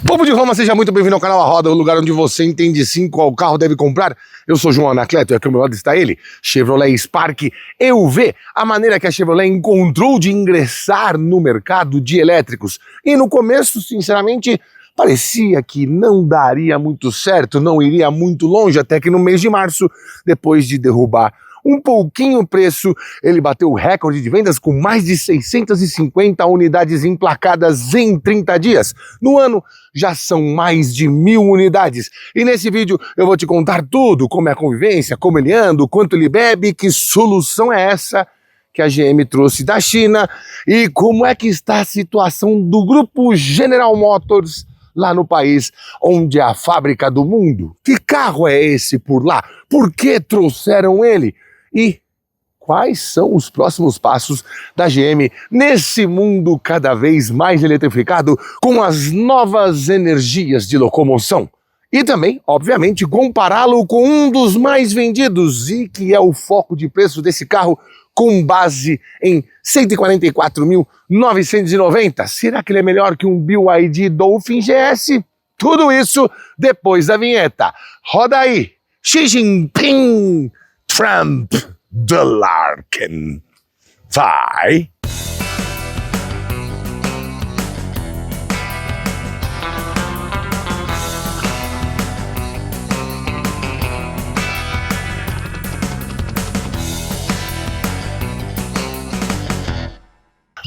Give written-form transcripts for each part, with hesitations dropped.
Povo de Roma, seja muito bem-vindo ao canal A Roda, o lugar onde você entende sim qual carro deve comprar. Eu sou João Anacleto e aqui ao meu lado está ele, Chevrolet Spark EUV, a maneira que a Chevrolet encontrou de ingressar no mercado de elétricos. E no começo, sinceramente, parecia que não daria muito certo, não iria muito longe, até que no mês de março, depois de derrubar um pouquinho o preço, ele bateu o recorde de vendas com mais de 650 unidades emplacadas em 30 dias. No ano, já são mais de 1000 unidades. E nesse vídeo eu vou te contar tudo, como é a convivência, como ele anda, quanto ele bebe, que solução é essa que a GM trouxe da China e como é que está a situação do grupo General Motors lá no país onde é a fábrica do mundo. Que carro é esse por lá? Por que trouxeram ele? E quais são os próximos passos da GM nesse mundo cada vez mais eletrificado com as novas energias de locomoção? E também, obviamente, compará-lo com um dos mais vendidos e que é o foco de preço desse carro com base em 144.990. Será que ele é melhor que um BYD Dolphin GS? Tudo isso depois da vinheta. Roda aí! Xi Jinping! Trump the Larkin. Vai!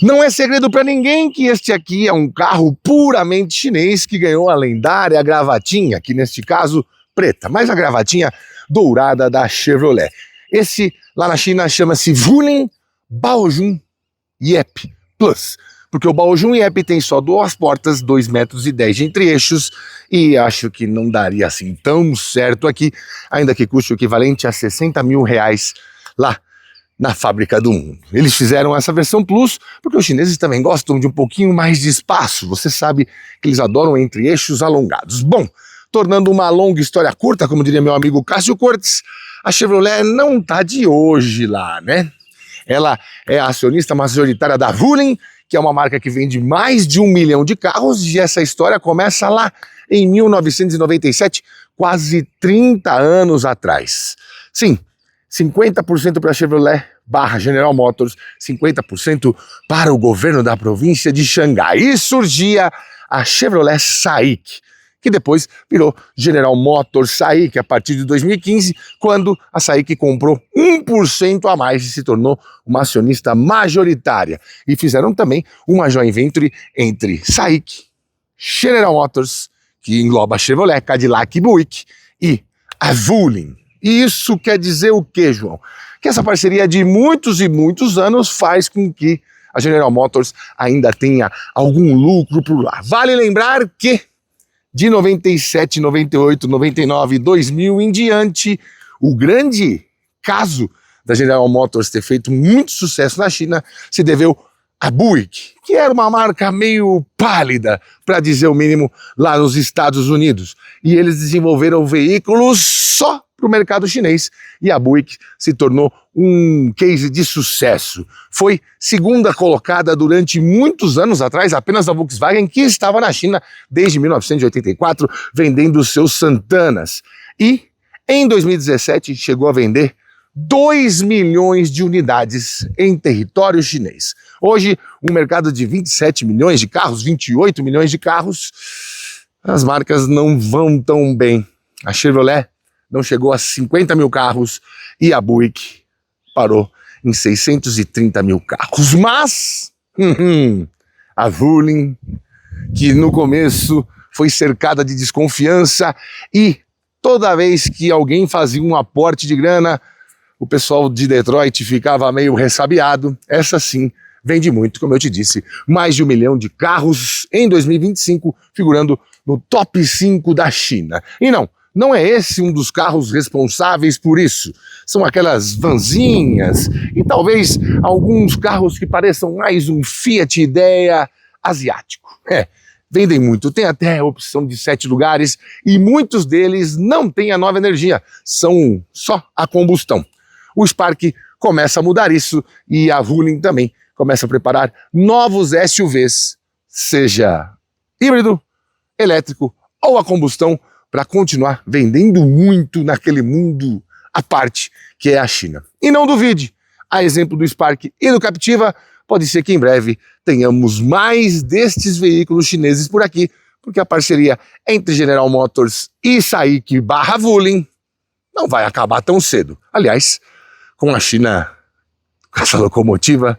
Não é segredo para ninguém que este aqui é um carro puramente chinês que ganhou a lendária gravatinha, que neste caso preta, mas a gravatinha dourada da Chevrolet. Esse lá na China chama-se Wuling Baojun Yep Plus, porque o Baojun Yep tem só 2 portas, 2,10 metros de entre-eixos, e acho que não daria assim tão certo aqui, ainda que custe o equivalente a 60 mil reais lá na fábrica do mundo. Eles fizeram essa versão Plus porque os chineses também gostam de um pouquinho mais de espaço, você sabe que eles adoram entre-eixos alongados. Bom, tornando uma longa história curta, como diria meu amigo Cássio Cortes, a Chevrolet não tá de hoje lá, né? Ela é a acionista majoritária da Wuling, que é uma marca que vende mais de 1 milhão de carros, e essa história começa lá em 1997, quase 30 anos atrás. Sim, 50% para a Chevrolet / General Motors, 50% para o governo da província de Xangai. E surgia a Chevrolet SAIC, que depois virou General Motors SAIC a partir de 2015, quando a SAIC comprou 1% a mais e se tornou uma acionista majoritária. E fizeram também uma joint venture entre SAIC, General Motors, que engloba Chevrolet, Cadillac e Buick, e a Wuling. E isso quer dizer o quê, João? Que essa parceria de muitos e muitos anos faz com que a General Motors ainda tenha algum lucro por lá. Vale lembrar que de 97, 98, 99, 2000 em diante, o grande caso da General Motors ter feito muito sucesso na China se deveu a Buick, que era uma marca meio pálida, para dizer o mínimo, lá nos Estados Unidos. E eles desenvolveram veículos só para o mercado chinês, e a Buick se tornou um case de sucesso. Foi segunda colocada durante muitos anos atrás, apenas a Volkswagen, que estava na China desde 1984, vendendo seus Santanas. E em 2017 chegou a vender 2 milhões de unidades em território chinês. Hoje, um mercado de 27 milhões de carros, 28 milhões de carros, as marcas não vão tão bem. A Chevrolet não chegou a 50 mil carros e a Buick parou em 630 mil carros. Mas a Wuling, que no começo foi cercada de desconfiança e toda vez que alguém fazia um aporte de grana, o pessoal de Detroit ficava meio ressabiado. Essa sim vende muito, como eu te disse, mais de 1 milhão de carros em 2025, figurando no top 5 da China. E não é esse um dos carros responsáveis por isso. São aquelas vanzinhas e talvez alguns carros que pareçam mais um Fiat Idea asiático. Vendem muito, tem até a opção de 7 lugares e muitos deles não têm a nova energia, são só a combustão. O Spark começa a mudar isso e a Wuling também começa a preparar novos SUVs, seja híbrido, elétrico ou a combustão para continuar vendendo muito naquele mundo à parte que é a China. E não duvide, a exemplo do Spark e do Captiva, pode ser que em breve tenhamos mais destes veículos chineses por aqui, porque a parceria entre General Motors e SAIC/Wuling não vai acabar tão cedo. Aliás, com a China, com essa locomotiva,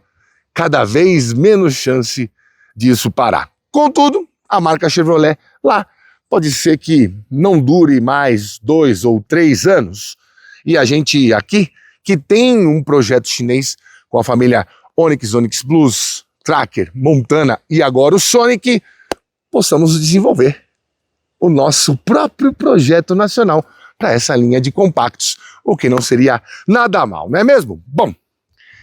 cada vez menos chance disso parar. Contudo, a marca Chevrolet lá pode ser que não dure mais 2 ou 3 anos. E a gente aqui, que tem um projeto chinês com a família Onix, Onix Plus, Tracker, Montana e agora o Sonic, possamos desenvolver o nosso próprio projeto nacional para essa linha de compactos, o que não seria nada mal, não é mesmo? Bom,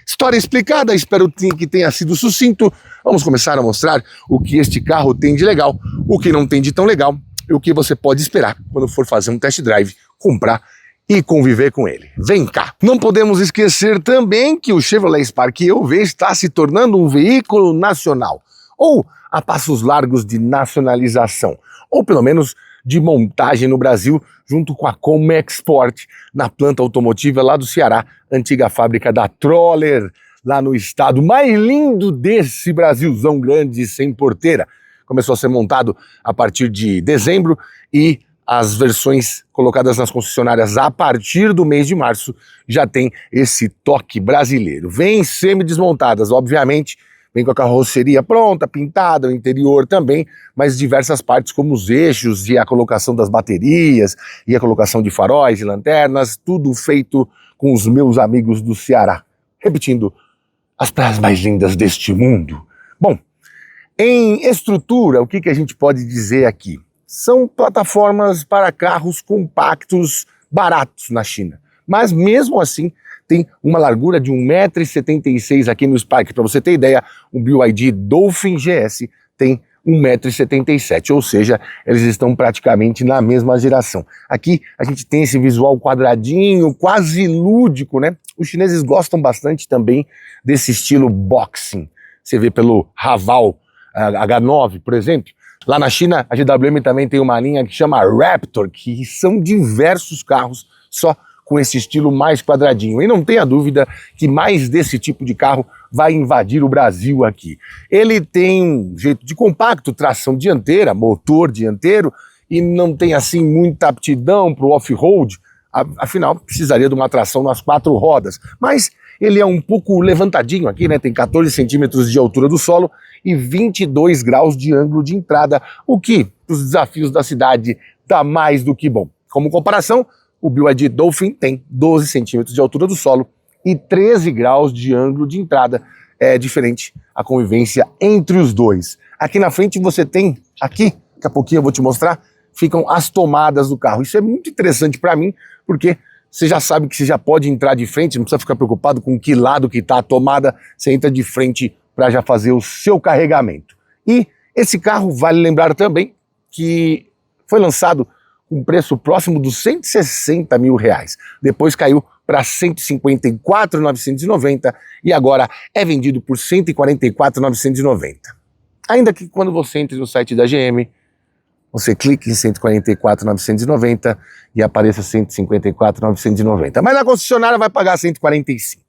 história explicada, espero que tenha sido sucinto. Vamos começar a mostrar o que este carro tem de legal, o que não tem de tão legal e o que você pode esperar quando for fazer um test drive, comprar e conviver com ele. Vem cá! Não podemos esquecer também que o Chevrolet Spark EUV está se tornando um veículo nacional, ou a passos largos de nacionalização, ou pelo menos de montagem no Brasil, junto com a Comexport, na planta automotiva lá do Ceará, antiga fábrica da Troller, lá no estado mais lindo desse Brasilzão grande sem porteira. Começou a ser montado a partir de dezembro e as versões colocadas nas concessionárias a partir do mês de março já tem esse toque brasileiro. Vem semi-desmontadas, obviamente, vem com a carroceria pronta, pintada, o interior também, mas diversas partes como os eixos e a colocação das baterias e a colocação de faróis e lanternas, tudo feito com os meus amigos do Ceará. Repetindo, as praias mais lindas deste mundo. Bom, em estrutura, o que a gente pode dizer aqui? São plataformas para carros compactos baratos na China, mas mesmo assim tem uma largura de 1,76 m aqui no Spark. Para você ter ideia, o BYD Dolphin GS tem 1,77 m, ou seja, eles estão praticamente na mesma geração. Aqui a gente tem esse visual quadradinho, quase lúdico, né? Os chineses gostam bastante também desse estilo boxing. Você vê pelo Haval H9, por exemplo. Lá na China, a GWM também tem uma linha que chama Raptor, que são diversos carros só com esse estilo mais quadradinho. E não tenha dúvida que mais desse tipo de carro vai invadir o Brasil aqui. Ele tem um jeito de compacto, tração dianteira, motor dianteiro, e não tem assim muita aptidão para o off-road, afinal precisaria de uma tração nas 4 rodas. Mas ele é um pouco levantadinho aqui, né? Tem 14 centímetros de altura do solo e 22 graus de ângulo de entrada, o que, para os desafios da cidade, dá mais do que bom. Como comparação, o BYD Dolphin tem 12 centímetros de altura do solo e 13 graus de ângulo de entrada. É diferente a convivência entre os dois. Aqui na frente você tem, aqui, daqui a pouquinho eu vou te mostrar, ficam as tomadas do carro. Isso é muito interessante para mim, porque você já sabe que você já pode entrar de frente, não precisa ficar preocupado com que lado que está a tomada, você entra de frente para já fazer o seu carregamento. E esse carro, vale lembrar também, que foi lançado com um preço próximo dos 160 mil reais. Depois caiu para 154.990 e agora é vendido por 144.990. Ainda que quando você entre no site da GM, você clique em 144.990 e apareça 154.990. Mas na concessionária vai pagar 145.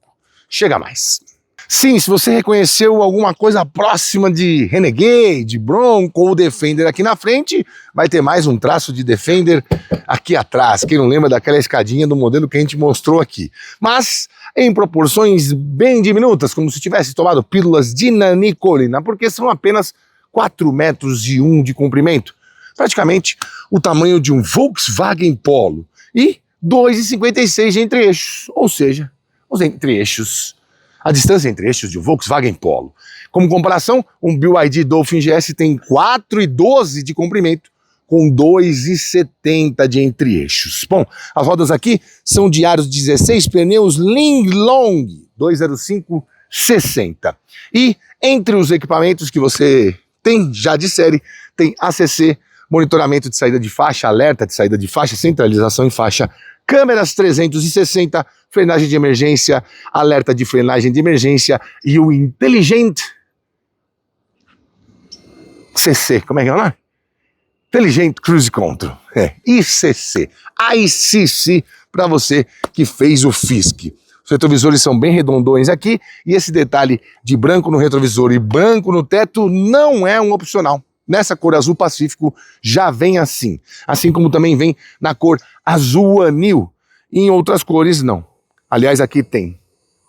Chega mais. Sim, se você reconheceu alguma coisa próxima de Renegade, Bronco ou Defender aqui na frente, vai ter mais um traço de Defender aqui atrás. Quem não lembra daquela escadinha do modelo que a gente mostrou aqui. Mas em proporções bem diminutas, como se tivesse tomado pílulas de nanicolina, porque são apenas 4 metros e 1 de comprimento. Praticamente o tamanho de um Volkswagen Polo e 2,56 de entre-eixos, ou seja, os entre-eixos, a distância entre eixos de um Volkswagen Polo. Como comparação, um BYD Dolphin GS tem 4,12 de comprimento com 2,70 de entre-eixos. Bom, as rodas aqui são de aros 16, pneus Linglong 205/60. E entre os equipamentos que você tem já de série, tem ACC, monitoramento de saída de faixa, alerta de saída de faixa, centralização em faixa, câmeras 360, frenagem de emergência, alerta de frenagem de emergência e o Intelligent CC, como é que é o nome? Intelligent Cruise Control, ICC, ICC, para você que fez o FISC. Os retrovisores são bem redondões aqui, e esse detalhe de branco no retrovisor e branco no teto não é um opcional. Nessa cor azul pacífico já vem assim como também vem na cor azul anil, e em outras cores não. Aliás, aqui tem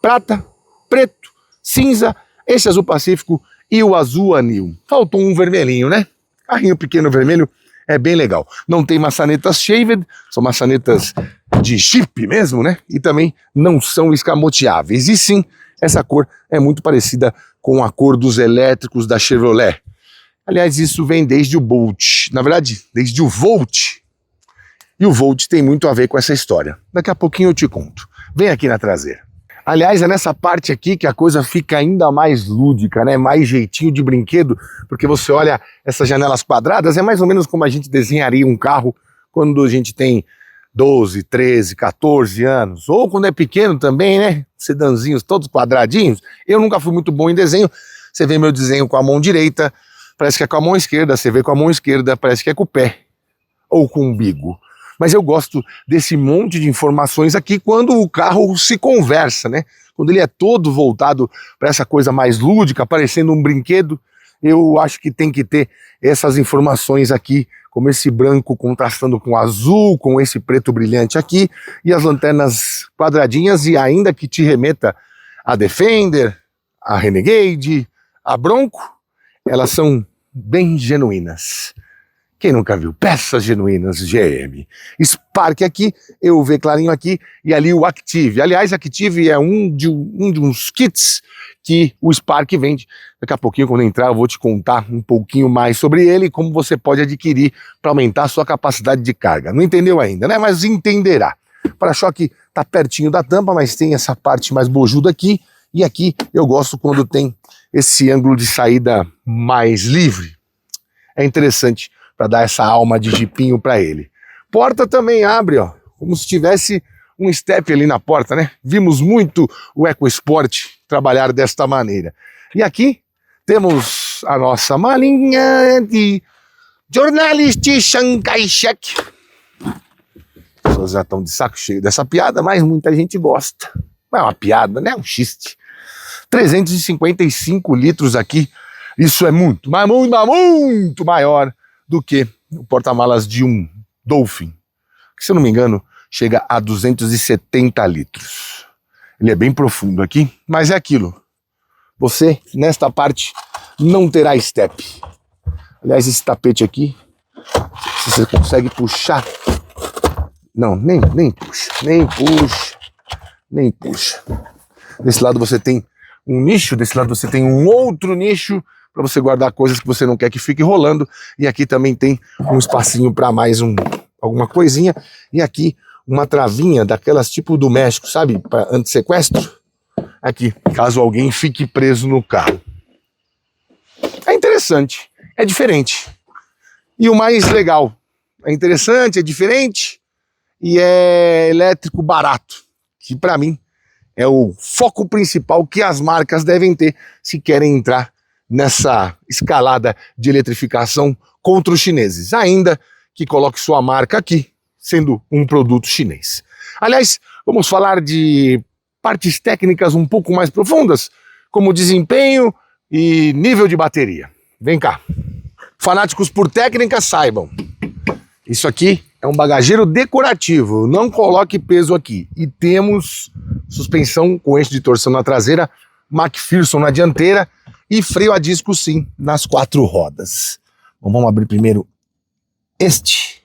prata, preto, cinza, esse azul pacífico e o azul anil. Faltou um vermelhinho, né? Carrinho pequeno vermelho é bem legal. Não tem maçanetas shaved, são maçanetas de chip mesmo, né? E também não são escamoteáveis. E sim, essa cor é muito parecida com a cor dos elétricos da Chevrolet. Aliás, isso vem desde o Bolt. Na verdade, desde o Volt. E o Volt tem muito a ver com essa história. Daqui a pouquinho eu te conto. Vem aqui na traseira. Aliás, é nessa parte aqui que a coisa fica ainda mais lúdica, né? Mais jeitinho de brinquedo, porque você olha essas janelas quadradas, é mais ou menos como a gente desenharia um carro quando a gente tem 12, 13, 14 anos, ou quando é pequeno também, né? Sedanzinhos todos quadradinhos. Eu nunca fui muito bom em desenho. Você vê meu desenho com a mão direita, parece que é com a mão esquerda. Você vê com a mão esquerda, parece que é com o pé, ou com o umbigo. Mas eu gosto desse monte de informações aqui quando o carro se conversa, né? Quando ele é todo voltado para essa coisa mais lúdica, parecendo um brinquedo, eu acho que tem que ter essas informações aqui, como esse branco contrastando com o azul, com esse preto brilhante aqui, e as lanternas quadradinhas, e ainda que te remeta a Defender, a Renegade, a Bronco, elas são bem genuínas. Quem nunca viu? Peças genuínas GM. Spark aqui, EUV clarinho aqui, e ali o Active. Aliás, Active é um de uns kits que o Spark vende. Daqui a pouquinho, quando entrar, eu vou te contar um pouquinho mais sobre ele e como você pode adquirir para aumentar a sua capacidade de carga. Não entendeu ainda, né? Mas entenderá. O para-choque tá pertinho da tampa, mas tem essa parte mais bojuda aqui, e aqui eu gosto quando tem esse ângulo de saída mais livre. É interessante para dar essa alma de jipinho para ele. Porta também abre, ó, como se tivesse um step ali na porta, né? Vimos muito o EcoSport trabalhar desta maneira. E aqui temos a nossa malinha de jornalista Chiang Kai-shek. As pessoas já estão de saco cheio dessa piada, mas muita gente gosta. Não é uma piada, né? É um xiste. 355 litros aqui. Isso é muito, mas muito maior do que o porta-malas de um Dolphin, que, se eu não me engano, chega a 270 litros. Ele é bem profundo aqui, mas é aquilo. Você, nesta parte, não terá step. Aliás, esse tapete aqui, se você consegue puxar... Não, nem puxa, nem puxa. Desse lado você tem um nicho, desse lado você tem um outro nicho, para você guardar coisas que você não quer que fique rolando. E aqui também tem um espacinho para mais alguma coisinha. E aqui uma travinha daquelas tipo do México, sabe? Para anti-sequestro. Aqui, caso alguém fique preso no carro. É interessante, é diferente. E o mais legal, é interessante, é diferente e é elétrico barato. Que para mim é o foco principal que as marcas devem ter se querem entrar nessa escalada de eletrificação contra os chineses, ainda que coloque sua marca aqui, sendo um produto chinês. Aliás, vamos falar de partes técnicas um pouco mais profundas, como desempenho e nível de bateria. Vem cá. Fanáticos por técnica, saibam. Isso aqui é um bagageiro decorativo, não coloque peso aqui. E temos suspensão com eixo de torção na traseira, McPherson na dianteira, e freio a disco sim nas 4 rodas. Bom, vamos abrir primeiro este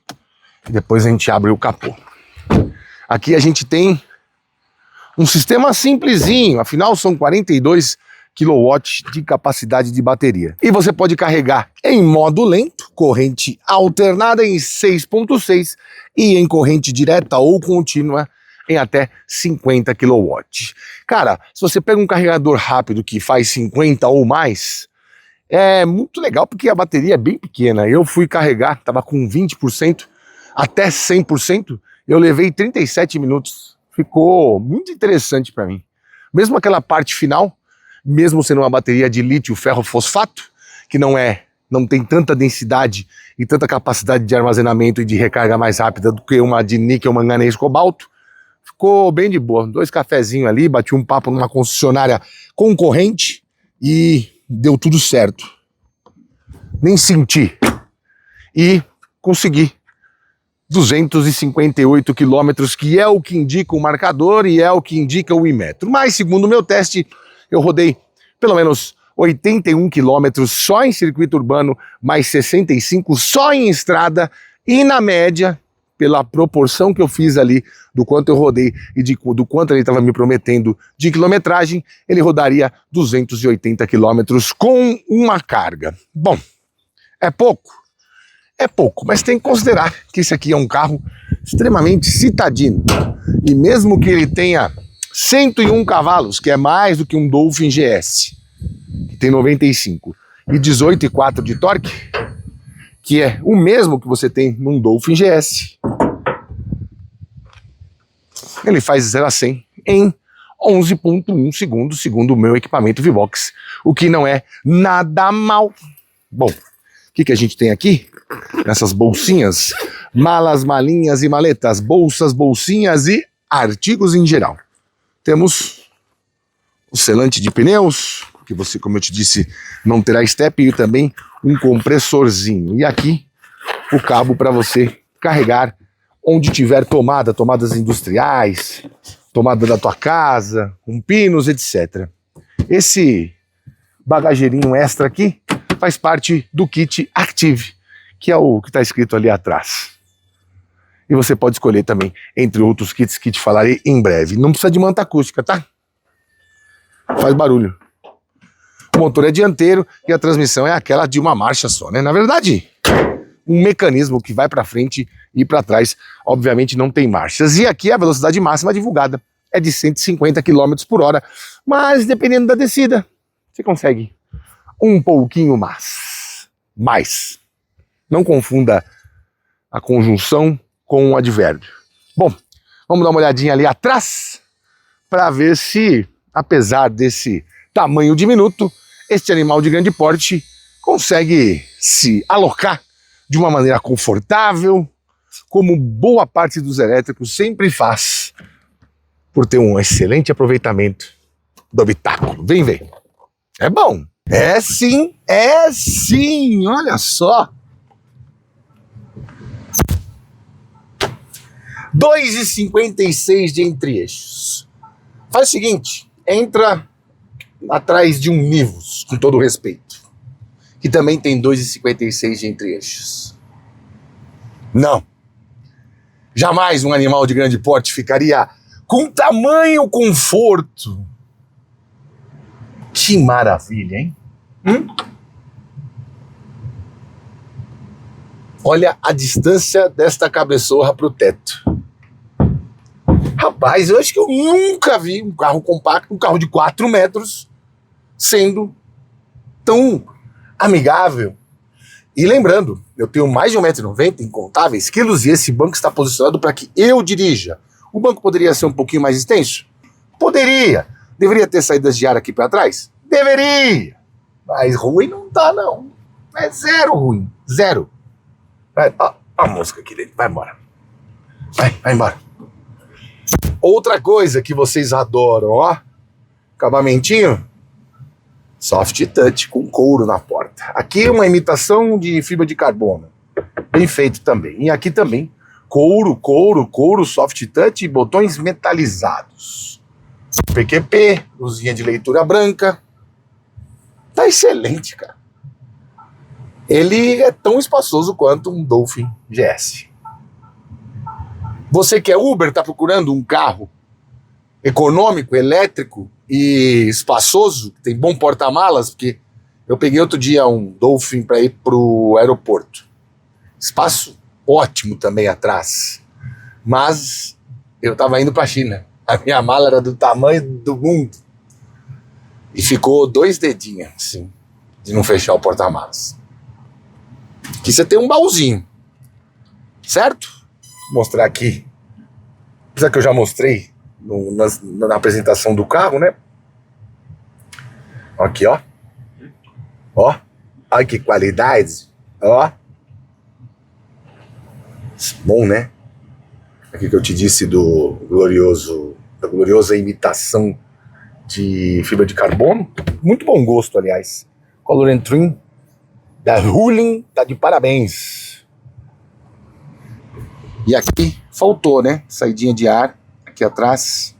e depois a gente abre o capô. Aqui a gente tem um sistema simplesinho, afinal são 42 kW de capacidade de bateria. E você pode carregar em modo lento, corrente alternada em 6.6 e em corrente direta ou contínua em até 50 kW. Cara, se você pega um carregador rápido que faz 50 ou mais, é muito legal porque a bateria é bem pequena. Eu fui carregar, estava com 20%, até 100%, eu levei 37 minutos. Ficou muito interessante para mim. Mesmo aquela parte final, mesmo sendo uma bateria de lítio ferro fosfato, que não é não tem tanta densidade e tanta capacidade de armazenamento e de recarga mais rápida do que uma de níquel, manganês, cobalto. Ficou bem de boa. 2 cafezinhos ali, bati um papo numa concessionária concorrente e deu tudo certo. Nem senti. E consegui 258 quilômetros, que é o que indica o marcador e é o que indica o Inmetro. Mas, segundo o meu teste, eu rodei pelo menos 81 quilômetros só em circuito urbano, mais 65 só em estrada, e na média, pela proporção que eu fiz ali do quanto eu rodei e do quanto ele estava me prometendo de quilometragem, ele rodaria 280 quilômetros com uma carga. Bom, é pouco? É pouco, mas tem que considerar que esse aqui é um carro extremamente citadino. E mesmo que ele tenha 101 cavalos, que é mais do que um Dolphin GS, que tem 95, e 18,4 de torque, que é o mesmo que você tem num Dolphin GS, ele faz 0 a 100 em 11,1 segundos, segundo o meu equipamento Vivox, o que não é nada mal. Bom, o que a gente tem aqui? Nessas bolsinhas, malas, malinhas e maletas, bolsas, bolsinhas e artigos em geral. Temos o selante de pneus, que você, como eu te disse, não terá step, e também um compressorzinho. E aqui o cabo para você carregar onde tiver tomadas industriais, tomada da tua casa, com pinos, etc. Esse bagageirinho extra aqui faz parte do kit Active, que é o que está escrito ali atrás. E você pode escolher também entre outros kits que te falarei em breve. Não precisa de manta acústica, tá? Faz barulho. O motor é dianteiro e a transmissão é aquela de uma marcha só, né? Na verdade, um mecanismo que vai para frente e para trás, obviamente não tem marchas. E aqui a velocidade máxima divulgada é de 150 km por hora, mas dependendo da descida, você consegue um pouquinho mais. Não confunda a conjunção com o advérbio. Bom, vamos dar uma olhadinha ali atrás para ver se, apesar desse tamanho diminuto, este animal de grande porte consegue se alocar de uma maneira confortável, como boa parte dos elétricos sempre faz, por ter um excelente aproveitamento do habitáculo. Vem ver. É bom. É sim, olha só. 2,56 de entre-eixos. Faz o seguinte, entra atrás de um Nivus, com todo respeito, que também tem 2,56 de entre-eixos. Não. Jamais um animal de grande porte ficaria com tamanho conforto. Que maravilha, hein? Olha a distância desta cabeçorra pro teto. Rapaz, eu acho que eu nunca vi um carro compacto, um carro de 4 metros, sendo tão amigável. E lembrando, eu tenho mais de 1,90 m, incontáveis quilos, e esse banco está posicionado para que eu dirija. O banco poderia ser um pouquinho mais extenso? Poderia. Deveria ter saídas de ar aqui para trás? Deveria. Mas ruim não tá, não. É zero ruim. Zero. Vai, ó, a mosca aqui dentro. Vai embora. Vai embora. Outra coisa que vocês adoram, ó. Acabamentinho. Soft touch com couro na porta. Aqui é uma imitação de fibra de carbono. Bem feito também. E aqui também. Couro, soft touch e botões metalizados. PQP, luzinha de leitura branca. Tá excelente, cara. Ele é tão espaçoso quanto um Dolphin GS. Você que é Uber, tá procurando um carro econômico, elétrico e espaçoso, que tem bom porta-malas, porque eu peguei outro dia um Dolphin para ir pro aeroporto. Espaço ótimo também atrás. Mas eu tava indo pra China. A minha mala era do tamanho do mundo. E ficou 2 dedinhos, assim, de não fechar o porta-malas. Aqui você tem um baúzinho, certo? Vou mostrar aqui. Apesar que eu já mostrei na apresentação do carro, né? Aqui, ó. Ó. Olha que qualidade. Ó. Bom, né? Aqui que eu te disse da gloriosa imitação de fibra de carbono. Muito bom gosto, aliás. Color and Trim da Hulin tá de parabéns. E aqui faltou, né? Saidinha de ar aqui atrás.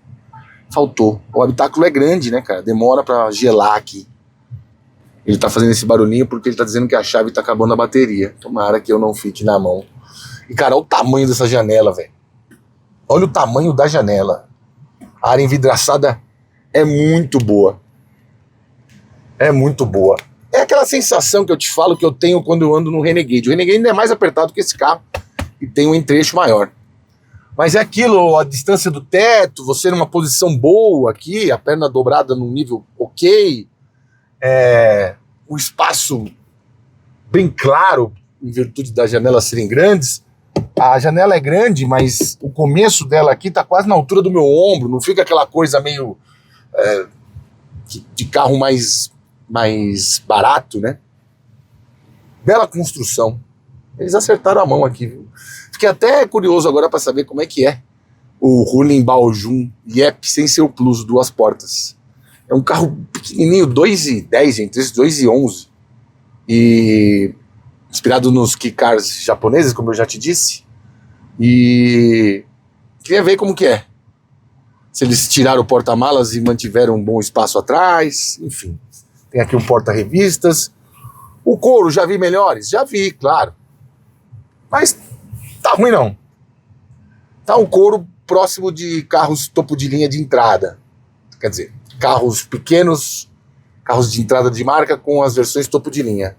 Faltou. O habitáculo é grande, né, cara? Demora pra gelar aqui. Ele tá fazendo esse barulhinho porque ele tá dizendo que a chave tá acabando a bateria. Tomara que eu não fique na mão. E, cara, olha o tamanho dessa janela, velho. Olha o tamanho da janela. A área envidraçada é muito boa. É muito boa. É aquela sensação que eu te falo que eu tenho quando eu ando no Renegade. O Renegade ainda é mais apertado que esse carro e tem um entrecho maior. Mas é aquilo, a distância do teto, você numa posição boa aqui, a perna dobrada num nível ok, o espaço bem claro, em virtude das janelas serem grandes. A janela é grande, mas o começo dela aqui tá quase na altura do meu ombro, não fica aquela coisa meio de carro mais barato, né? Bela construção. Eles acertaram a mão aqui, viu? Fiquei até curioso agora para saber como é que é o Hulin Baojun Yep sem ser o Plus, 2 portas. É um carro pequenininho, 2,10, gente, 2,11. E inspirado nos K-Cars japoneses, como eu já te disse. E queria ver como que é. Se eles tiraram o porta-malas e mantiveram um bom espaço atrás, enfim. Tem aqui um porta-revistas. O couro, já vi melhores? Já vi, claro. Mas tá ruim não. Tá um couro próximo de carros topo de linha de entrada. Quer dizer, carros pequenos, carros de entrada de marca com as versões topo de linha.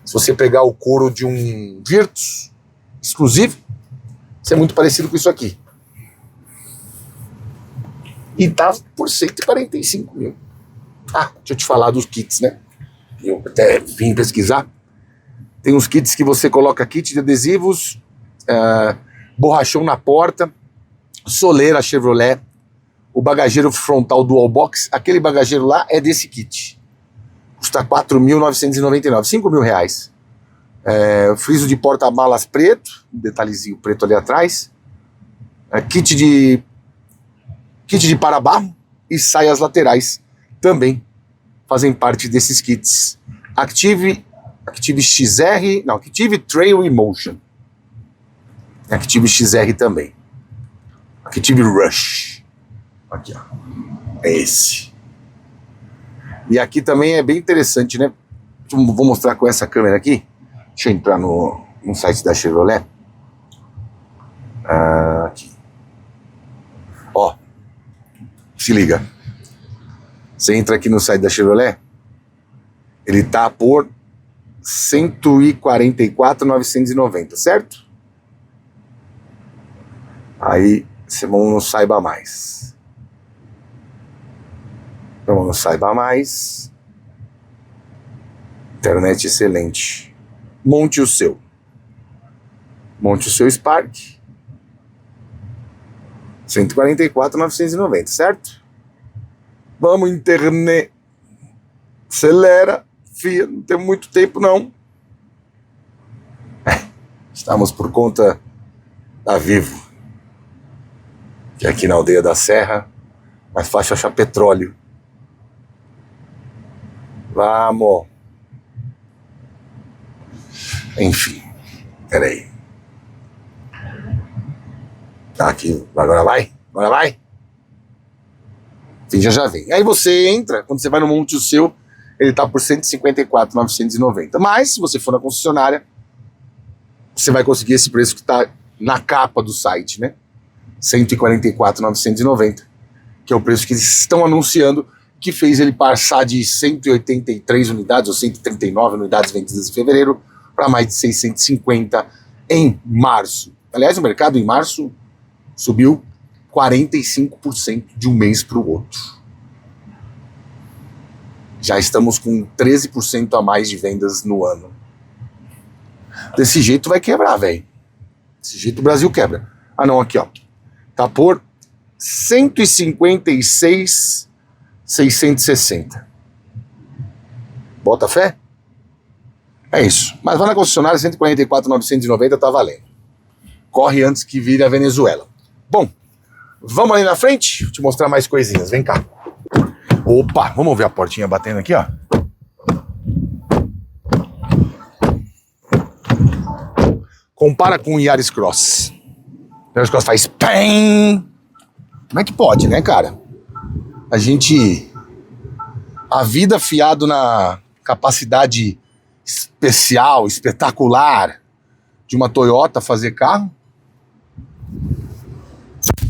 Se você pegar o couro de um Virtus exclusivo, isso é muito parecido com isso aqui. E tá por 145 mil. Ah, deixa eu te falar dos kits, né? Eu até vim pesquisar. Tem uns kits que você coloca kit de adesivos, borrachão na porta, soleira Chevrolet, o bagageiro frontal Dual Box. Aquele bagageiro lá é desse kit. Custa 4.999, 5 mil reais. Friso de porta-malas preto, um detalhezinho preto ali atrás. Kit de para-barro e saias laterais também fazem parte desses kits. Active XR, não, Active Trail Emotion. Active XR também. Active Rush. Aqui, ó. É esse. E aqui também é bem interessante, né? Vou mostrar com essa câmera aqui. Deixa eu entrar no site da Chevrolet. Aqui. Ó. Se liga. Você entra aqui no site da Chevrolet. Ele tá por 144.990, certo? Aí você não saiba mais. Então não saiba mais. Internet excelente. Monte o seu Spark. 144.990, certo? Vamos, internet. Acelera. Fia, não tem muito tempo não. Estamos por conta da Vivo, que é aqui na Aldeia da Serra, mais fácil achar petróleo. Vamos. Enfim, peraí. Tá aqui, agora vai? Sim, já vem. Aí você entra, quando você vai no monte o seu, ele tá por 154.990. Mas, se você for na concessionária, você vai conseguir esse preço que tá na capa do site, né? 144.990, que é o preço que eles estão anunciando, que fez ele passar de 183 unidades ou 139 unidades vendidas em fevereiro para mais de 650 em março. Aliás, o mercado em março subiu 45% de um mês para o outro. Já estamos com 13% a mais de vendas no ano. Desse jeito vai quebrar, velho. Desse jeito o Brasil quebra. Ah, não, aqui, ó. Tá por 156.660. Bota fé? É isso. Mas vai na concessionária, 144.990, tá valendo. Corre antes que vire a Venezuela. Bom, vamos ali na frente? Vou te mostrar mais coisinhas, vem cá. Opa, vamos ver a portinha batendo aqui, ó. Compara com o Yaris Cross. O Yaris Cross faz PEM. Como é que pode, né, cara? A vida fiado na capacidade especial, espetacular de uma Toyota fazer carro.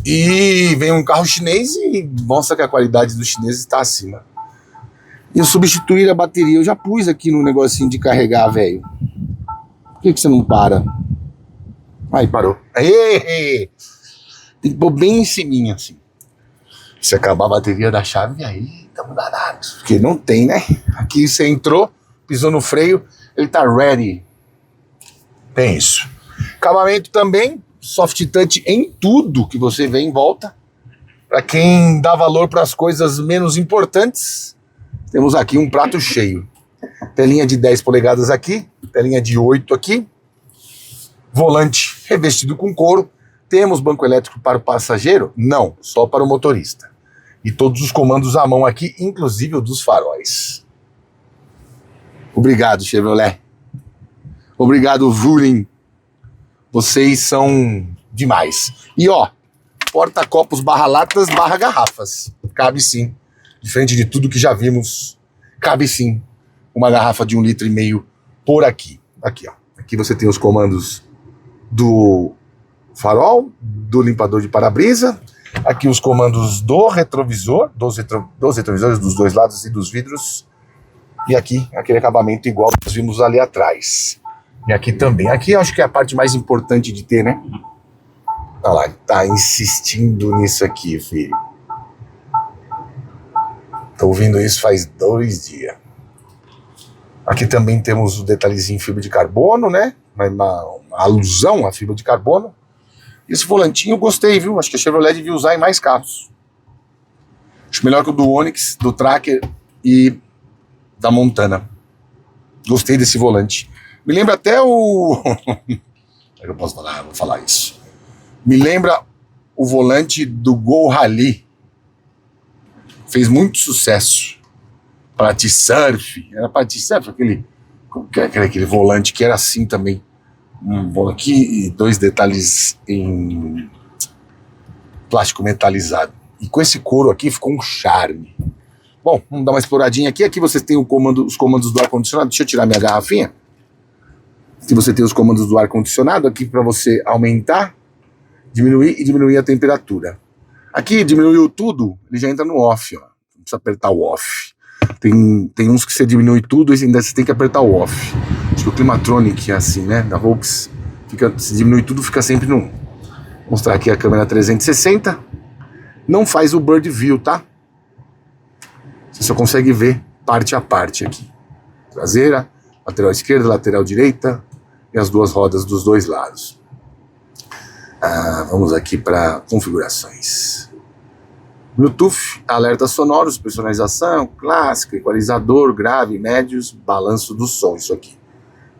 E vem um carro chinês e mostra que a qualidade do chinês está acima. E eu substituir a bateria, eu já pus aqui no negocinho de carregar, velho. Por que você não para? Aí, parou. Aê! Tem que pôr bem em cima, assim. Se acabar a bateria da chave, aí estamos danados. Porque não tem, né? Aqui você entrou, pisou no freio, ele tá ready. Tem isso. Acabamento também, soft touch em tudo que você vê em volta. Para quem dá valor para as coisas menos importantes, temos aqui um prato cheio. Telinha de 10 polegadas aqui, telinha de 8 aqui. Volante revestido com couro. Temos banco elétrico para o passageiro? Não, só para o motorista. E todos os comandos à mão aqui, inclusive o dos faróis. Obrigado, Chevrolet. Obrigado, Vulin. Vocês são demais. E ó, porta-copos barra latas barra garrafas. Cabe sim. Diferente de tudo que já vimos, cabe sim uma garrafa de 1,5 litro por aqui. Aqui, ó. Aqui você tem os comandos do farol, do limpador de para-brisa. Aqui os comandos do retrovisor, dos retrovisores dos dois lados e dos vidros. E aqui, aquele acabamento igual que nós vimos ali atrás. E aqui também. Aqui eu acho que é a parte mais importante de ter, né? Olha lá, tá insistindo nisso aqui, filho. Tô ouvindo isso faz 2 dias. Aqui também temos o detalhezinho em fibra de carbono, né? Uma alusão à fibra de carbono. Esse volantinho eu gostei, viu? Acho que a Chevrolet devia usar em mais carros. Acho melhor que o do Onix, do Tracker e da Montana. Gostei desse volante. Me lembra até o... Eu posso falar, vou falar isso. Me lembra o volante do Gol Rally. Fez muito sucesso. Para T-Surf. Era para T-Surf, aquele volante que era assim também. Bom, aqui e 2 detalhes em plástico metalizado. E com esse couro aqui ficou um charme. Bom, vamos dar uma exploradinha aqui. Aqui você tem os comandos do ar-condicionado. Deixa eu tirar minha garrafinha. Se você tem os comandos do ar-condicionado aqui para você aumentar, diminuir a temperatura. Aqui diminuiu tudo, ele já entra no off, ó. Não precisa apertar o off. Tem uns que você diminui tudo e ainda você tem que apertar o off. Acho que o Climatronic é assim, né? Da Volks, se diminui tudo, fica sempre no 1. Vou mostrar aqui a câmera 360. Não faz o Bird View, tá? Você só consegue ver parte a parte aqui. Traseira, lateral esquerda, lateral direita e as 2 rodas dos 2 lados. Vamos aqui para configurações. Bluetooth, alertas sonoros, personalização, clássica, equalizador, grave, médios, balanço do som, isso aqui.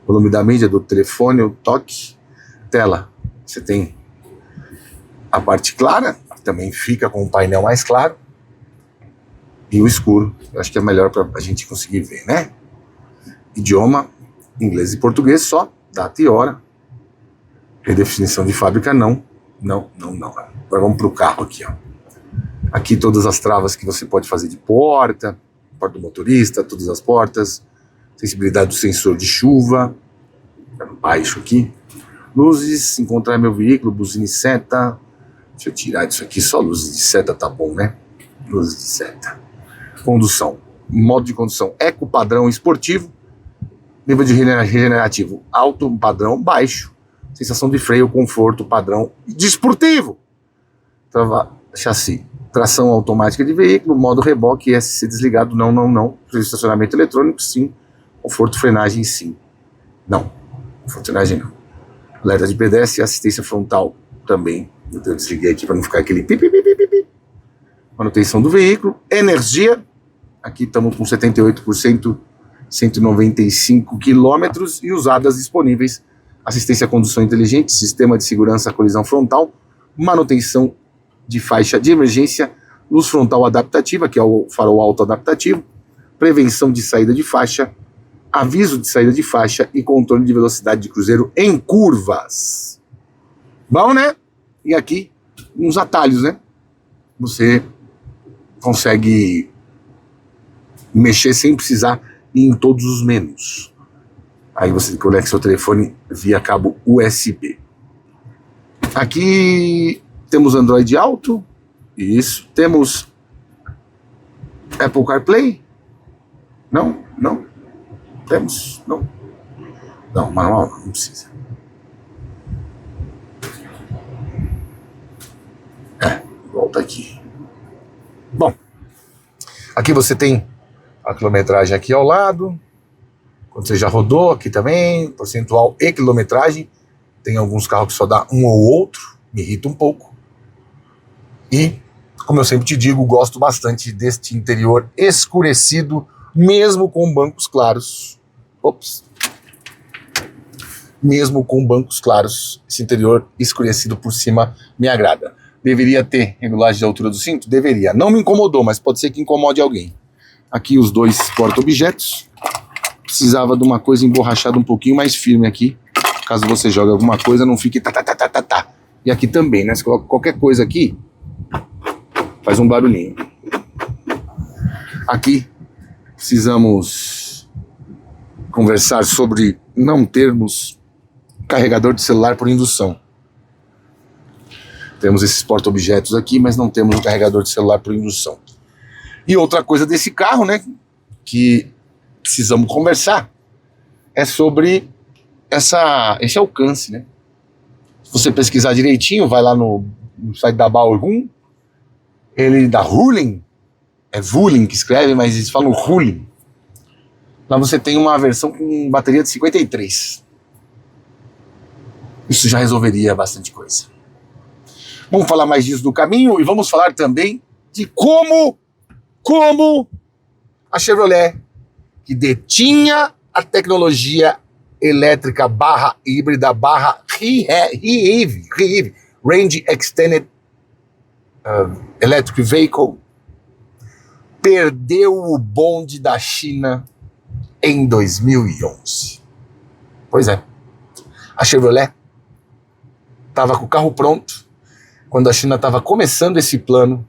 Volume da mídia, do telefone, o toque. Tela, você tem a parte clara, que também fica com o painel mais claro. E o escuro, eu acho que é melhor para a gente conseguir ver, né? Idioma, inglês e português só, data e hora. Redefinição de fábrica, não. Agora vamos para o carro aqui, ó. Aqui todas as travas que você pode fazer de porta do motorista, todas as portas, sensibilidade do sensor de chuva, baixo aqui, luzes, encontrar meu veículo, buzina e seta, deixa eu tirar disso aqui, só luzes de seta tá bom, né? Luzes de seta. Condução, modo de condução eco, padrão esportivo, nível de regenerativo alto, padrão baixo, sensação de freio, conforto, padrão desportivo, chassi. Tração automática de veículo, modo reboque, ESC desligado, não. Estacionamento eletrônico, sim. Conforto, frenagem, sim. Não. Conforto, frenagem, não. Alerta de pedestre, assistência frontal também. Eu desliguei aqui para não ficar aquele pi. Manutenção do veículo. Energia. Aqui estamos com 78% 195 quilômetros e usadas disponíveis: assistência à condução inteligente, sistema de segurança à colisão frontal, manutenção de faixa de emergência, luz frontal adaptativa, que é o farol alto adaptativo, prevenção de saída de faixa, aviso de saída de faixa e controle de velocidade de cruzeiro em curvas. Bom, né? E aqui, uns atalhos, né? Você consegue mexer sem precisar ir em todos os menus. Aí você conecta seu telefone via cabo USB. Aqui temos Android Auto. Isso. Temos Apple CarPlay. Não. Temos? Não. Não, manual não precisa. Volta aqui. Bom, aqui você tem a quilometragem aqui ao lado. Quando você já rodou, aqui também, percentual e quilometragem. Tem alguns carros que só dá um ou outro, me irrita um pouco. E, como eu sempre te digo, gosto bastante deste interior escurecido, mesmo com bancos claros. Mesmo com bancos claros, esse interior escurecido por cima me agrada. Deveria ter regulagem de altura do cinto? Deveria. Não me incomodou, mas pode ser que incomode alguém. Aqui os dois porta-objetos. Precisava de uma coisa emborrachada um pouquinho mais firme aqui. Caso você jogue alguma coisa, não fique tá. E aqui também, né? Você coloca qualquer coisa aqui, faz um barulhinho. Aqui precisamos conversar sobre não termos carregador de celular por indução. Temos esses porta-objetos aqui, mas não temos um carregador de celular por indução. E outra coisa desse carro, né, que precisamos conversar, é sobre esse alcance, né? Se você pesquisar direitinho, vai lá no site da Baogun, ele da Wuling, é Wuling que escreve, mas eles falam Wuling. Lá você tem uma versão com bateria de 53. Isso já resolveria bastante coisa. Vamos falar mais disso no caminho e vamos falar também de como a Chevrolet, que detinha a tecnologia elétrica barra híbrida barra REEV, Range Extended Electric Vehicle, perdeu o bonde da China em 2011. Pois é, a Chevrolet estava com o carro pronto quando a China estava começando esse plano.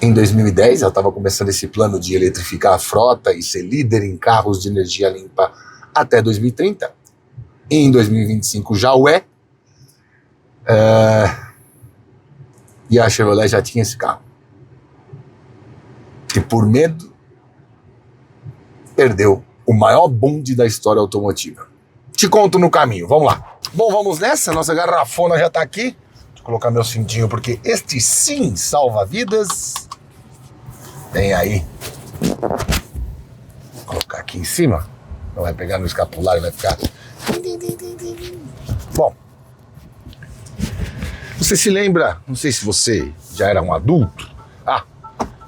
Em 2010, ela estava começando esse plano de eletrificar a frota e ser líder em carros de energia limpa até 2030. E em 2025 já o é. E a Chevrolet já tinha esse carro. E por medo, perdeu o maior bonde da história automotiva. Te conto no caminho, vamos lá. Bom, vamos nessa, nossa garrafona já tá aqui. Deixa eu colocar meu cintinho, porque este sim salva vidas. Tem aí. Vou colocar aqui em cima. Não vai pegar no escapulário, vai ficar... Bom, você se lembra, não sei se você já era um adulto,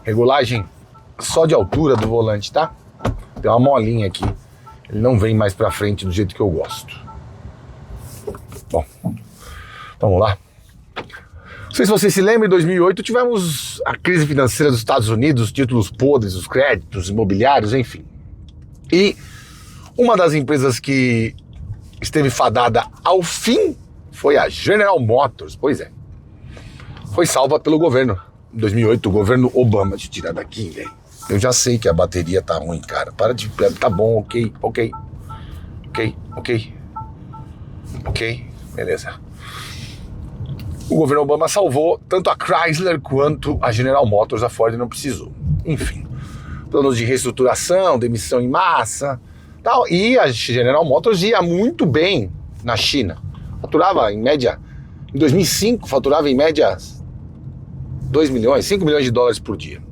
regulagem só de altura do volante, tá? Tem uma molinha aqui, ele não vem mais pra frente do jeito que eu gosto. Bom, vamos lá. Não sei se você se lembra, em 2008 tivemos a crise financeira dos Estados Unidos, os títulos podres, os créditos imobiliários, enfim. E uma das empresas que esteve fadada ao fim foi a General Motors. Pois é, foi salva pelo governo. Em 2008, o governo Obama. Deixa eu tirar daqui, velho. Eu já sei que a bateria tá ruim, cara. Para de... Tá bom, ok. Beleza. O governo Obama salvou tanto a Chrysler quanto a General Motors. A Ford não precisou. Enfim, planos de reestruturação, demissão em massa, tal. E a General Motors ia muito bem na China. Faturava em média, em 2005, faturava em média 2 milhões, 5 milhões de dólares por dia.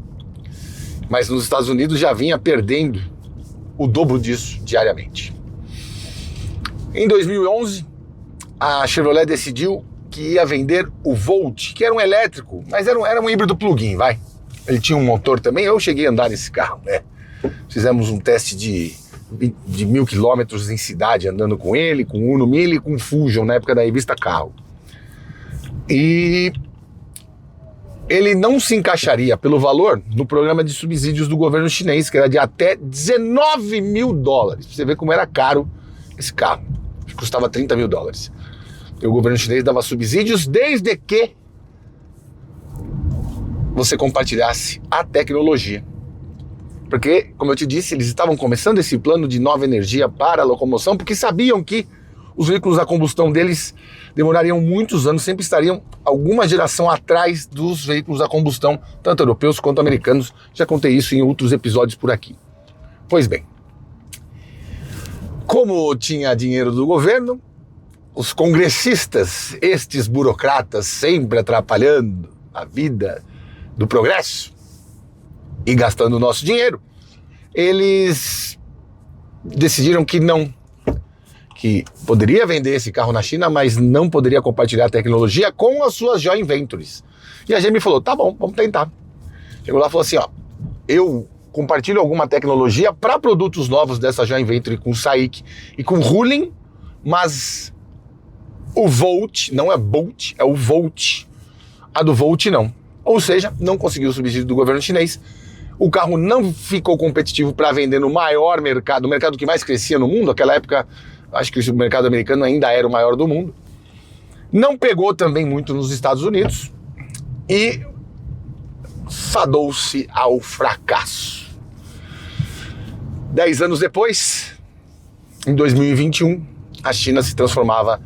Mas nos Estados Unidos já vinha perdendo o dobro disso diariamente. Em 2011, a Chevrolet decidiu que ia vender o Volt, que era um elétrico, mas era um híbrido plug-in, vai. Ele tinha um motor também, eu cheguei a andar nesse carro, né? Fizemos um teste de 1.000 quilômetros em cidade, andando com ele, com o Uno 1000 e com o Fusion, na época da revista Carro. E ele não se encaixaria pelo valor no programa de subsídios do governo chinês, que era de até 19 mil dólares. Pra você ver como era caro esse carro. Custava 30 mil dólares. E o governo chinês dava subsídios desde que você compartilhasse a tecnologia. Porque, como eu te disse, eles estavam começando esse plano de nova energia para a locomoção, porque sabiam que os veículos a combustão deles demorariam muitos anos, sempre estariam alguma geração atrás dos veículos a combustão, tanto europeus quanto americanos. Já contei isso em outros episódios por aqui. Pois bem, como tinha dinheiro do governo, os congressistas, estes burocratas sempre atrapalhando a vida do progresso e gastando o nosso dinheiro, eles decidiram que não, que poderia vender esse carro na China, mas não poderia compartilhar a tecnologia com as suas joint ventures. E a GM falou, tá bom, vamos tentar. Chegou lá e falou assim, ó, eu compartilho alguma tecnologia para produtos novos dessa joint venture com o SAIC e com o Hulin, mas o Volt, não é Bolt, é o Volt, a do Volt não. Ou seja, não conseguiu o subsídio do governo chinês, o carro não ficou competitivo para vender no maior mercado, o mercado que mais crescia no mundo, naquela época, acho que o mercado americano ainda era o maior do mundo. Não pegou também muito nos Estados Unidos e fadou-se ao fracasso. 10 anos depois, em 2021, a China se transformava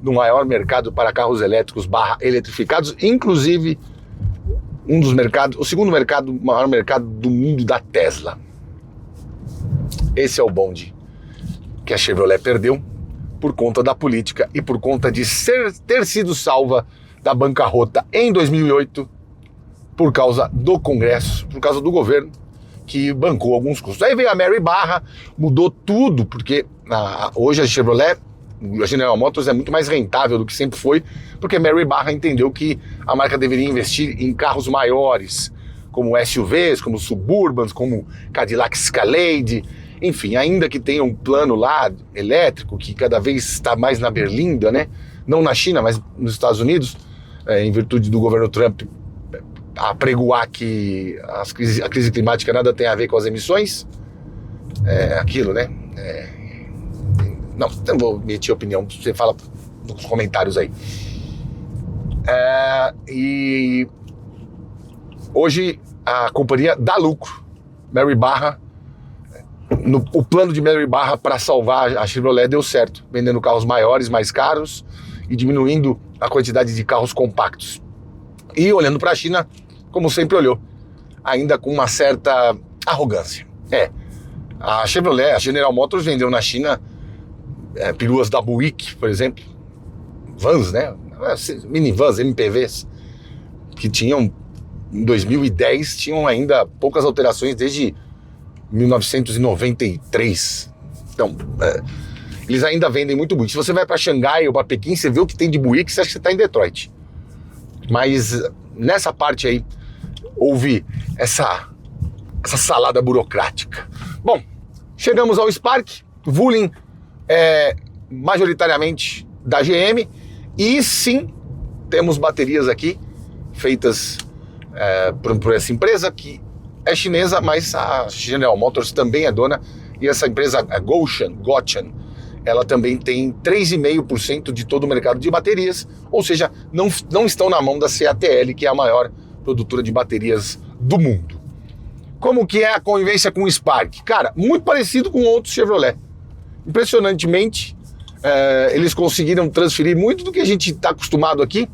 no maior mercado para carros elétricos / eletrificados, inclusive o segundo maior mercado do mundo da Tesla. Esse é o bonde que a Chevrolet perdeu por conta da política e por conta de ter sido salva da bancarrota em 2008 por causa do Congresso, por causa do governo que bancou alguns custos. Aí veio a Mary Barra, mudou tudo, porque hoje a Chevrolet, a General Motors é muito mais rentável do que sempre foi, porque a Mary Barra entendeu que a marca deveria investir em carros maiores, como SUVs, como Suburbans, como Cadillac Escalade, enfim, ainda que tenha um plano lá elétrico, que cada vez está mais na berlinda, né? Não na China, mas nos Estados Unidos, em virtude do governo Trump apregoar que a crise climática nada tem a ver com as emissões, aquilo, né? Não vou emitir opinião, você fala nos comentários aí. E hoje a companhia dá lucro. Mary Barra, o plano de Mary Barra para salvar a Chevrolet deu certo, vendendo carros maiores, mais caros e diminuindo a quantidade de carros compactos. E olhando para a China, como sempre olhou, ainda com uma certa arrogância. A Chevrolet, a General Motors vendeu na China peruas da Buick, por exemplo, vans, né? Minivans, MPVs, que tinham, em 2010, tinham ainda poucas alterações desde 1993. Então, eles ainda vendem muito Buick. Se você vai para Xangai ou para Pequim, você vê o que tem de Buick, você acha que você está em Detroit. Mas nessa parte aí, houve essa salada burocrática. Bom, chegamos ao Spark, Vulin majoritariamente da GM, e sim, temos baterias aqui feitas por essa empresa que é chinesa, mas a General Motors também é dona, e essa empresa, a Gotion, ela também tem 3,5% de todo o mercado de baterias, ou seja, não estão na mão da CATL, que é a maior produtora de baterias do mundo. Como que é a convivência com o Spark? Cara, muito parecido com outros Chevrolet. Impressionantemente, eles conseguiram transferir muito do que a gente está acostumado aqui.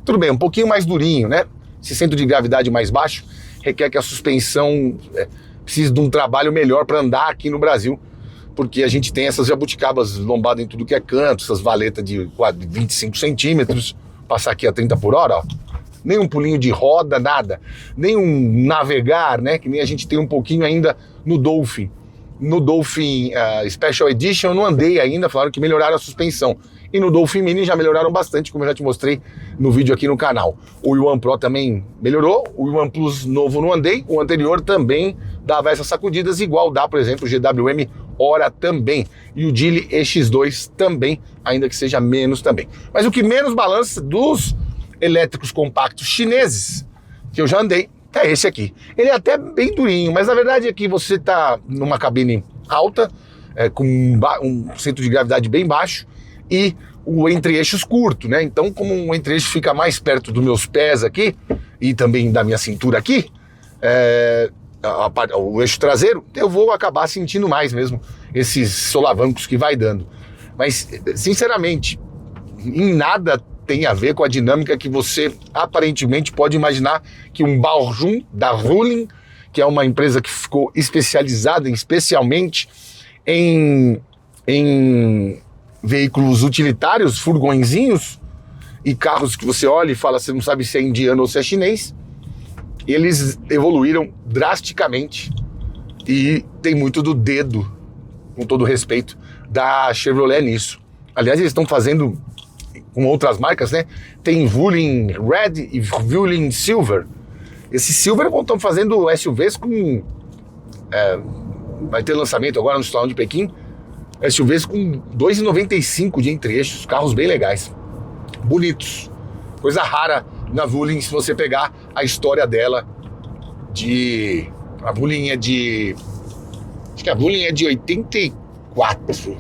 Tudo bem, um pouquinho mais durinho, né? Esse centro de gravidade mais baixo requer que a suspensão precise de um trabalho melhor para andar aqui no Brasil, porque a gente tem essas jabuticabas lombadas em tudo que é canto, essas valetas de 25 centímetros, passar aqui a 30 por hora, ó. Nem um pulinho de roda, nada. Nem um navegar, né? Que nem a gente tem um pouquinho ainda no Dolphin. No Dolphin Special Edition eu não andei ainda, falaram que melhoraram a suspensão. e no Dolphin Mini já melhoraram bastante, como eu já te mostrei no vídeo aqui no canal. O Yuan Pro também melhorou, o Yuan Plus novo não andei, o anterior também dava essas sacudidas, igual dá, por exemplo, o GWM Ora também, e o Geely EX2 também, ainda que seja menos também. Mas o que menos balança dos elétricos compactos chineses, que eu já andei, é esse aqui. Ele é até bem durinho, mas a verdade é que você está numa cabine alta, com um centro de gravidade bem baixo, e o entre-eixos curto, né? Então, como o entre-eixo fica mais perto dos meus pés aqui, e também da minha cintura aqui, o eixo traseiro, eu vou acabar sentindo mais mesmo esses solavancos que vai dando. Mas, sinceramente, em nada tem a ver com a dinâmica que você aparentemente pode imaginar que um Baojun da Wuling, que é uma empresa que ficou especializada especialmente em veículos utilitários, furgõezinhos e carros que você olha e fala, você não sabe se é indiano ou se é chinês. Eles evoluíram drasticamente e tem muito do dedo, com todo respeito, da Chevrolet nisso. Aliás, eles estão fazendo com outras marcas, né? Tem Wuling Red e Wuling Silver. Esse Silver estão fazendo SUVs com... vai ter lançamento agora no Salão de Pequim. SUVs com 2,95 de entre-eixos, carros bem legais, bonitos. Coisa rara na Wuling, se você pegar a história dela a Wuling é de... acho que a Wuling é de 84,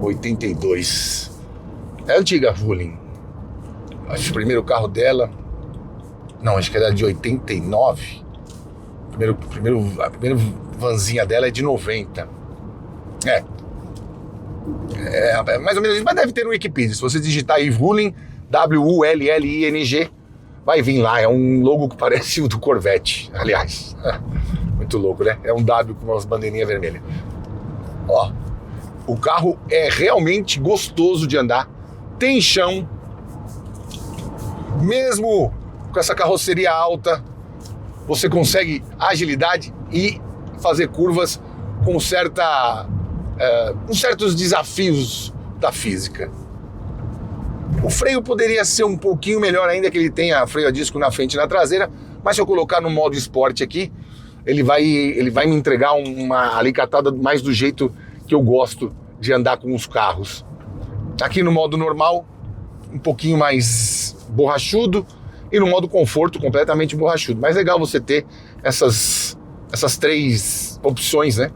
82. É antiga a Wuling. Acho que o primeiro carro dela... não, acho que era de 89. A primeira vanzinha dela é de 90. É mais ou menos isso, mas deve ter no Wikipedia. Se você digitar aí Wuling, W-U-L-L-I-N-G, vai vir lá. É um logo que parece o do Corvette, aliás. Muito louco, né? É um W com umas bandeirinhas vermelhas. Ó, o carro é realmente gostoso de andar. Tem chão. Mesmo com essa carroceria alta, você consegue agilidade e fazer curvas com certos desafios da física. O freio poderia ser um pouquinho melhor, ainda que ele tenha freio a disco na frente e na traseira, mas se eu colocar no modo esporte aqui, ele vai me entregar uma alicatada mais do jeito que eu gosto de andar com os carros. Aqui no modo normal, um pouquinho mais borrachudo, e no modo conforto, completamente borrachudo. Mas legal você ter essas três opções, né?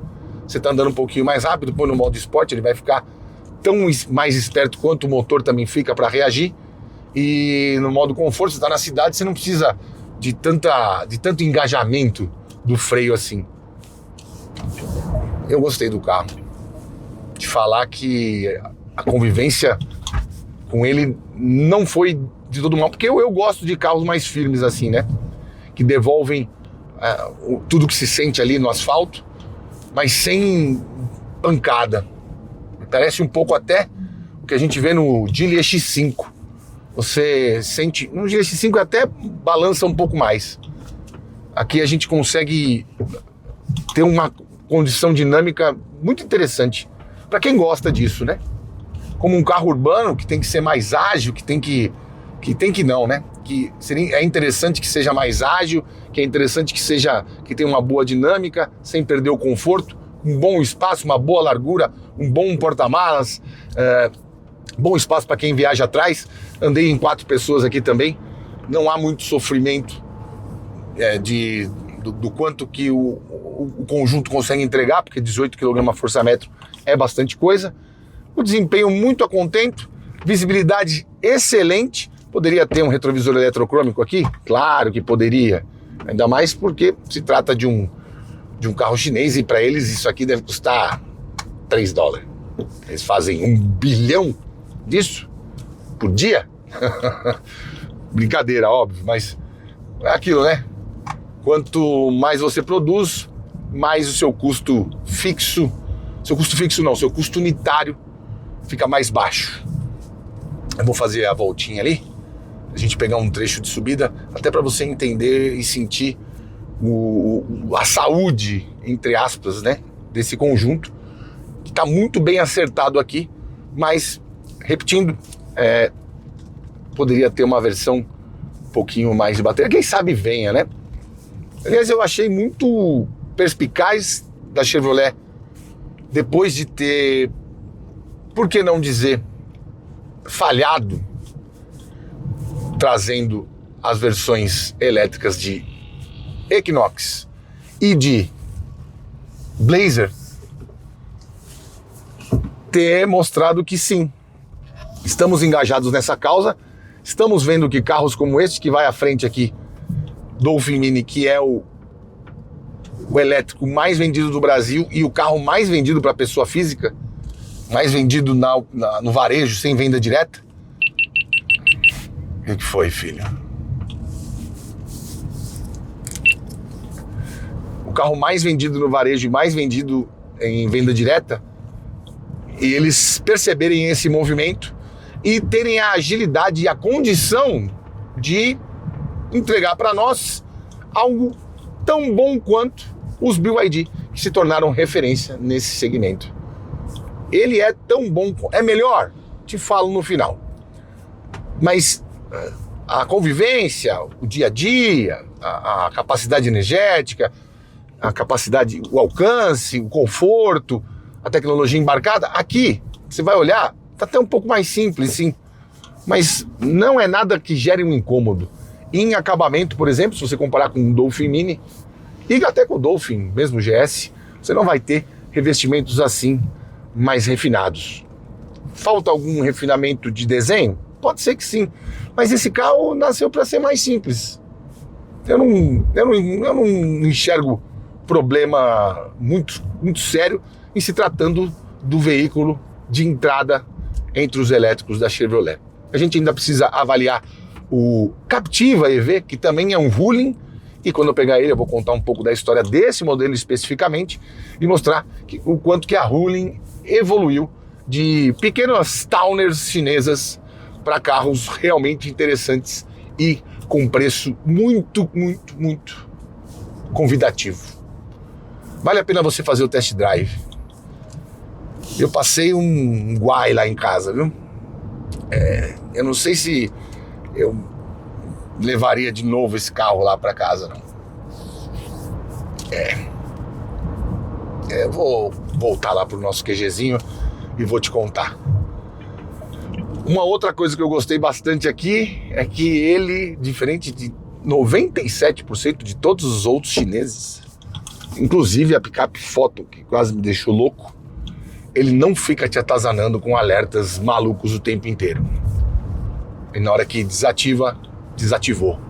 Você está andando um pouquinho mais rápido, põe no modo esporte, ele vai ficar tão mais esperto quanto o motor também fica para reagir. E no modo conforto, você está na cidade, você não precisa de tanto engajamento do freio assim. Eu gostei do carro. De falar que a convivência com ele não foi de todo mal, porque eu gosto de carros mais firmes assim, né? Que devolvem tudo que se sente ali no asfalto, mas sem pancada. Parece um pouco até o que a gente vê no Geely EX5. Você sente... no Geely EX5 até balança um pouco mais. Aqui a gente consegue ter uma condição dinâmica muito interessante para quem gosta disso, né? Como um carro urbano que tem que ser mais ágil, que não, né? É interessante que seja mais ágil, que é interessante que tenha uma boa dinâmica, sem perder o conforto, um bom espaço, uma boa largura, um bom porta-malas, bom espaço para quem viaja atrás. Andei em 4 pessoas aqui também, não há muito sofrimento do quanto que o conjunto consegue entregar, porque 18 kgfm é bastante coisa. O desempenho muito a contento, visibilidade excelente. Poderia ter um retrovisor eletrocrômico aqui? Claro que poderia, ainda mais porque se trata de um carro chinês e para eles isso aqui deve custar $3. Eles fazem 1 bilhão disso por dia? Brincadeira, óbvio, mas é aquilo, né? Quanto mais você produz, mais o seu custo fixo, seu custo unitário fica mais baixo. Eu vou fazer a voltinha ali, a gente pegar um trecho de subida, até para você entender e sentir a saúde, entre aspas, né, desse conjunto, que está muito bem acertado aqui, mas Repetindo, poderia ter uma versão um pouquinho mais de bateria. Quem sabe venha, né? Aliás, eu achei muito perspicaz da Chevrolet, depois de ter, por que não dizer, falhado, trazendo as versões elétricas de Equinox e de Blazer, ter mostrado que sim, estamos engajados nessa causa, estamos vendo que carros como este que vai à frente aqui, Dolphin Mini, que é o elétrico mais vendido do Brasil e o carro mais vendido para pessoa física, mais vendido no varejo, sem venda direta. O que foi, filho? O carro mais vendido no varejo e mais vendido em venda direta, e eles perceberem esse movimento e terem a agilidade e a condição de entregar para nós algo tão bom quanto os BYD, que se tornaram referência nesse segmento. Ele é tão bom, é melhor, te falo no final. Mas a convivência, o dia a dia, a capacidade energética, a capacidade, o alcance, o conforto, a tecnologia embarcada, aqui, você vai olhar, tá até um pouco mais simples, sim. Mas não é nada que gere um incômodo. Em acabamento, por exemplo, se você comparar com o Dolphin Mini, e até com o Dolphin, mesmo o GS, você não vai ter revestimentos assim, mais refinados. Falta algum refinamento de desenho? Pode ser que sim, mas esse carro nasceu para ser mais simples. Eu não enxergo problema muito sério em se tratando do veículo de entrada entre os elétricos da Chevrolet. A gente ainda precisa avaliar o Captiva EV, que também é um ruling, e quando eu pegar ele eu vou contar um pouco da história desse modelo especificamente e mostrar o quanto que a ruling evoluiu de pequenas towners chinesas para carros realmente interessantes e com preço muito convidativo. Vale a pena você fazer o test drive. Eu passei um guai lá em casa, viu? Eu não sei se eu levaria de novo esse carro lá para casa, não. Eu vou voltar lá pro nosso QGzinho e vou te contar. Uma outra coisa que eu gostei bastante aqui é que ele, diferente de 97% de todos os outros chineses, inclusive a picape Foto, que quase me deixou louco, ele não fica te atazanando com alertas malucos o tempo inteiro. E na hora que desativa, desativou.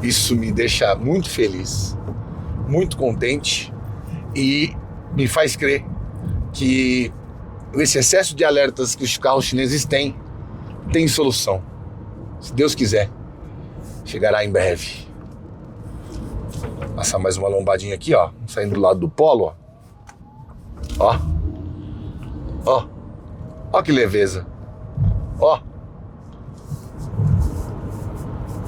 Isso me deixa muito feliz, muito contente e me faz crer que esse excesso de alertas que os carros chineses têm, tem solução. Se Deus quiser, chegará em breve. Passar mais uma lombadinha aqui, ó, saindo do lado do Polo, ó. Ó que leveza. Ó.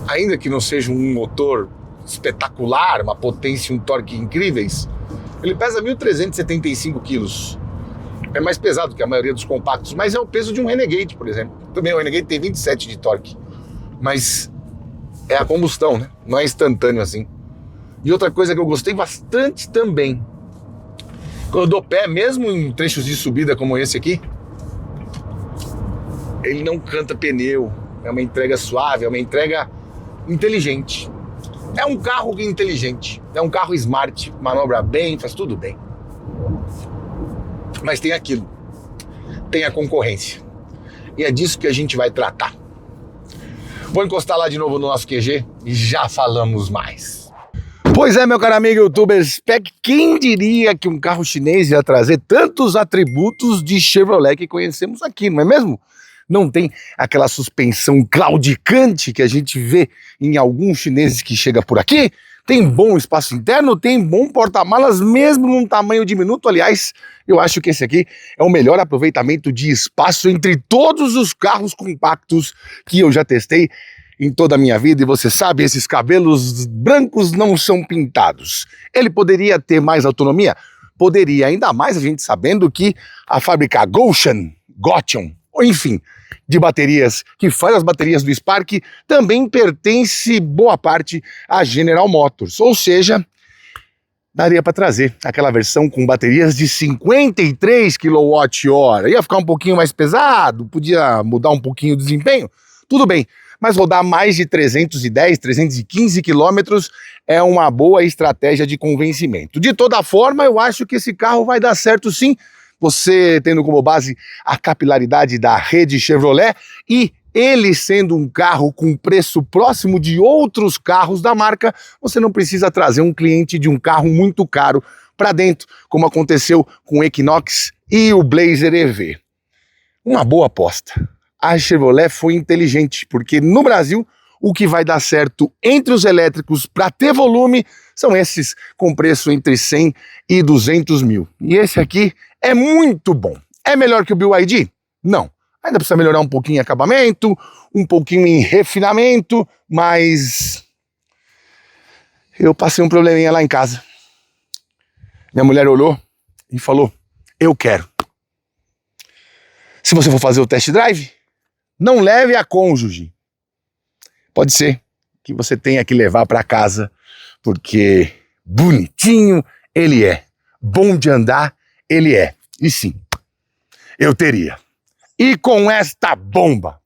Ainda que não seja um motor espetacular, uma potência e um torque incríveis, ele pesa 1.375 quilos. É mais pesado que a maioria dos compactos, mas é o peso de um Renegade, por exemplo. Também o Renegade tem 27 de torque, mas é a combustão, né? Não é instantâneo assim. E outra coisa que eu gostei bastante também, quando eu dou pé, mesmo em trechos de subida como esse aqui, ele não canta pneu, é uma entrega suave, é uma entrega inteligente. É um carro inteligente, é um carro smart, manobra bem, faz tudo bem. Mas tem aquilo, tem a concorrência. E é disso que a gente vai tratar. Vou encostar lá de novo no nosso QG e já falamos mais. Pois é, meu caro amigo youtuber Spec, quem diria que um carro chinês ia trazer tantos atributos de Chevrolet que conhecemos aqui, não é mesmo? Não tem aquela suspensão claudicante que a gente vê em alguns chineses que chega por aqui. Tem bom espaço interno, tem bom porta-malas, mesmo num tamanho diminuto. Aliás, eu acho que esse aqui é o melhor aproveitamento de espaço entre todos os carros compactos que eu já testei em toda a minha vida. E você sabe, esses cabelos brancos não são pintados. Ele poderia ter mais autonomia? Poderia, ainda mais a gente sabendo que a fábrica Gotion, enfim, de baterias, que faz as baterias do Spark, também pertence boa parte à General Motors, ou seja, daria para trazer aquela versão com baterias de 53 kWh. Ia ficar um pouquinho mais pesado, podia mudar um pouquinho o desempenho, tudo bem, mas rodar mais de 310, 315 quilômetros é uma boa estratégia de convencimento. De toda forma, eu acho que esse carro vai dar certo sim, você tendo como base a capilaridade da rede Chevrolet e ele sendo um carro com preço próximo de outros carros da marca, você não precisa trazer um cliente de um carro muito caro para dentro, como aconteceu com o Equinox e o Blazer EV. Uma boa aposta. A Chevrolet foi inteligente, porque no Brasil o que vai dar certo entre os elétricos para ter volume são esses com preço entre 100 e 200 mil. E esse aqui é muito bom. É melhor que o BYD? Não. Ainda precisa melhorar um pouquinho em acabamento, um pouquinho em refinamento, mas eu passei um probleminha lá em casa. Minha mulher olhou e falou, eu quero. Se você for fazer o test drive, não leve a cônjuge. Pode ser que você tenha que levar para casa, porque bonitinho ele é, bom de andar ele é. E sim, eu teria. E com esta bomba.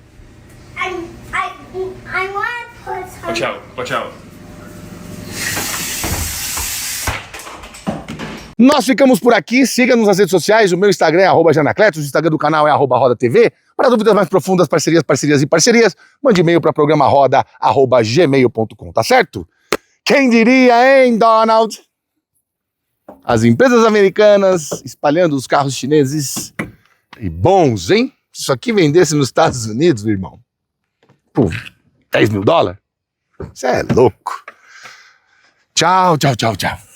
Watch out, watch out. Nós ficamos por aqui, siga-nos nas redes sociais, o meu Instagram é @janacletos, o Instagram do canal é @rodaTV. Para dúvidas mais profundas, parcerias, mande e-mail para programaroda@gmail.com, tá certo? Quem diria, hein, Donald? As empresas americanas espalhando os carros chineses. E bons, hein? Se isso aqui vendesse nos Estados Unidos, meu irmão, por 10 mil dólares, você é louco. Tchau, tchau, tchau, tchau.